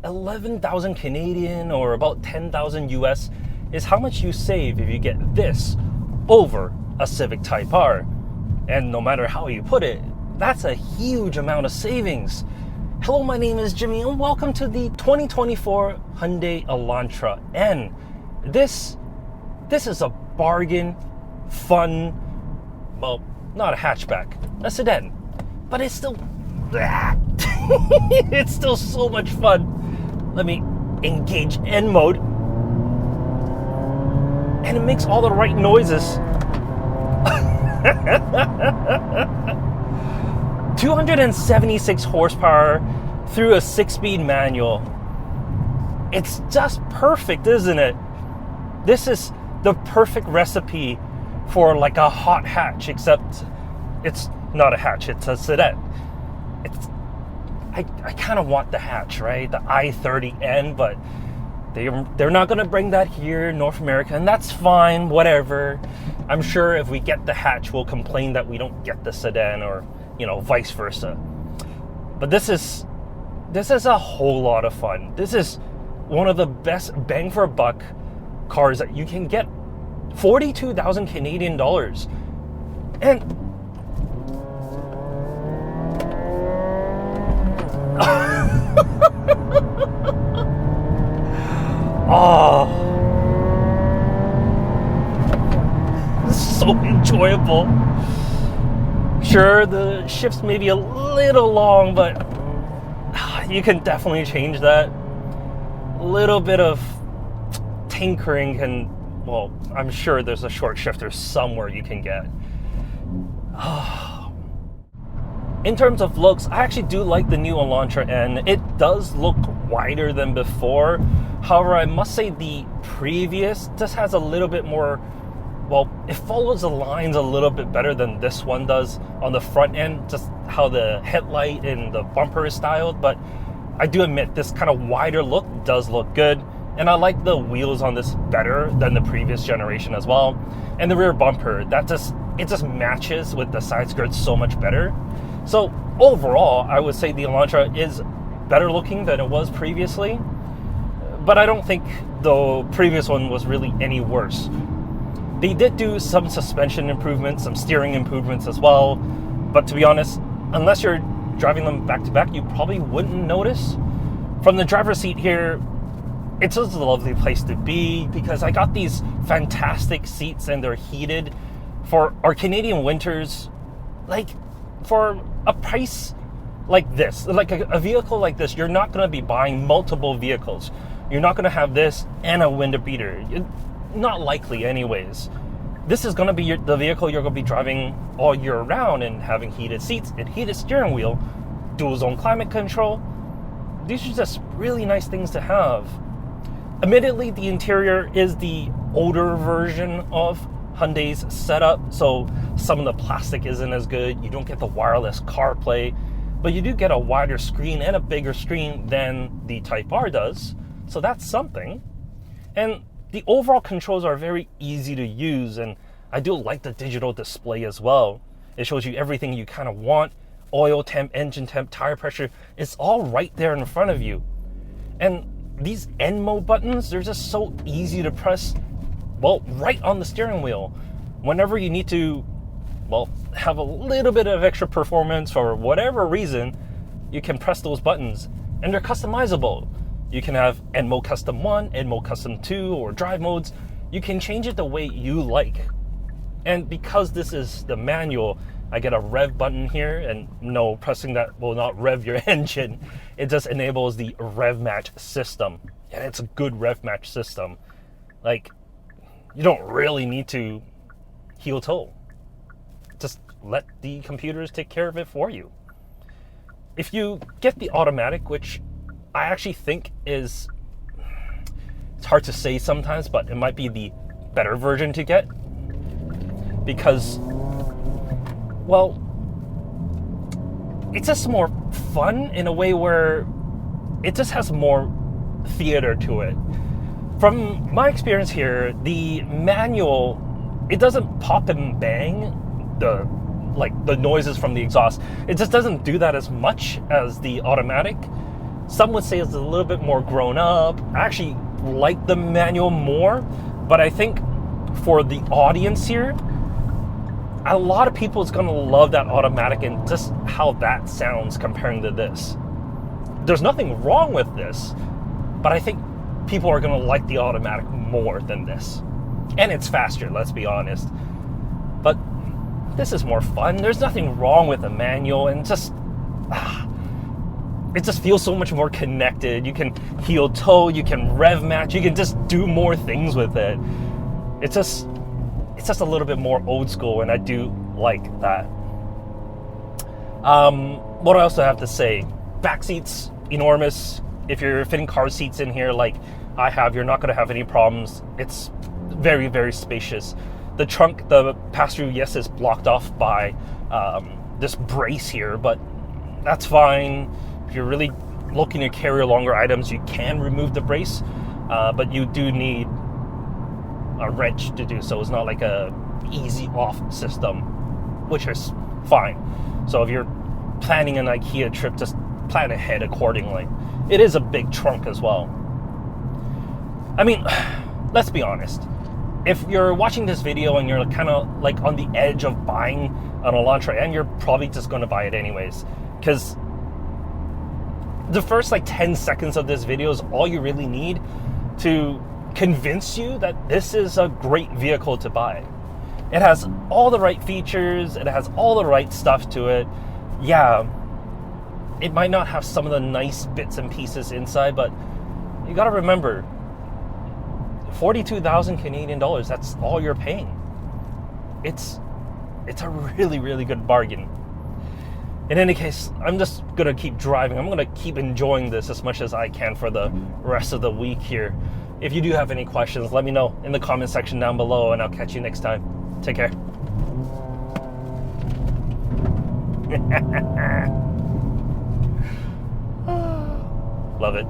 11,000 Canadian or about 10,000 US is how much you save if you get this over a Civic Type-R. And no matter how you put it, that's a huge amount of savings. Hello, my name is Jimmy and welcome to the 2024 Hyundai Elantra N. This is a bargain, fun, well, not a hatchback, a sedan, but it's still, it's still so much fun. Let me engage N mode, and it makes all the right noises. 276 horsepower through a 6-speed manual. It's just perfect, isn't it? This is the perfect recipe for like a hot hatch, except it's not a hatch, it's a sedan. I kind of want the hatch, right? The i30N, but they're not going to bring that here in North America, and that's fine, whatever. I'm sure if we get the hatch, we'll complain that we don't get the sedan, or vice versa. But this is a whole lot of fun. This is one of the best bang for buck cars that you can get. 42,000 Canadian dollars. And oh, so enjoyable. Sure, the shifts may be a little long, but you can definitely change that. A little bit of tinkering can, well, I'm sure there's a short shifter somewhere you can get. In terms of looks, I actually do like the new Elantra N. It does look wider than before. However, I must say the previous just has a little bit more, well, it follows the lines a little bit better than this one does on the front end, just how the headlight and the bumper is styled. But I do admit this kind of wider look does look good. And I like the wheels on this better than the previous generation as well. And the rear bumper, it just matches with the side skirts so much better. So overall, I would say the Elantra is better looking than it was previously. But I don't think the previous one was really any worse. They did do some suspension improvements, some steering improvements as well. But to be honest, unless you're driving them back to back, you probably wouldn't notice. From the driver's seat here, it's just a lovely place to be because I got these fantastic seats and they're heated for our Canadian winters. Like, for a price like this, like a vehicle like this, you're not going to be buying multiple vehicles. You're not going to have this and a window beater. Not likely anyways. This is going to be the vehicle you're going to be driving all year round and having heated seats and heated steering wheel, dual zone climate control. These are just really nice things to have. Admittedly, the interior is the older version of Hyundai's setup, so some of the plastic isn't as good. You don't get the wireless CarPlay, but you do get a wider screen and a bigger screen than the Type-R does, so that's something. And the overall controls are very easy to use, and I do like the digital display as well. It shows you everything you kind of want. Oil temp, engine temp, tire pressure, it's all right there in front of you. And these N mode buttons, they're just so easy to press, well, right on the steering wheel. Whenever you need to, well, have a little bit of extra performance for whatever reason, you can press those buttons, and they're customizable. You can have N mode custom 1, N mode custom 2, or drive modes. You can change it the way you like. And because this is the manual, I get a rev button here, and no, pressing that will not rev your engine. It just enables the rev match system, and it's a good rev match system. Like, you don't really need to heel toe. Just let the computers take care of it for you. If you get the automatic, which I actually think it's hard to say sometimes, but it might be the better version to get, because, well, it's just more fun in a way where it just has more theater to it. From my experience here, the manual, it doesn't pop and bang the noises from the exhaust. It just doesn't do that as much as the automatic. Some would say it's a little bit more grown up. I actually like the manual more, but I think for the audience here, a lot of people is going to love that automatic and just how that sounds comparing to this. There's nothing wrong with this, but I think people are going to like the automatic more than this. And it's faster, let's be honest. But this is more fun. There's nothing wrong with a manual, and just it just feels so much more connected. You can heel toe, you can rev match, you can just do more things with it. It's just a little bit more old school, and I do like that. What I also have to say, back seats, enormous. If you're fitting car seats in here like I have, you're not going to have any problems. It's very, very spacious. The trunk, the pass-through, yes, is blocked off by this brace here, but that's fine. If you're really looking to carry longer items, you can remove the brace, but you do need a wrench to do so. It's not like a easy off system, which is fine. So if you're planning an IKEA trip, just plan ahead accordingly. It is a big trunk as well. I mean, let's be honest. If you're watching this video and you're kind of like on the edge of buying an Elantra N, you're probably just going to buy it anyways, because the first like 10 seconds of this video is all you really need to convince you that this is a great vehicle to buy. It has all the right features, it has all the right stuff to it. Yeah, it might not have some of the nice bits and pieces inside, but you gotta remember, 42,000 Canadian dollars, that's all you're paying. It's a really, really good bargain. In any case, I'm just gonna keep driving. I'm gonna keep enjoying this as much as I can for the rest of the week here. If you do have any questions, let me know in the comment section down below, and I'll catch you next time. Take care. Love it.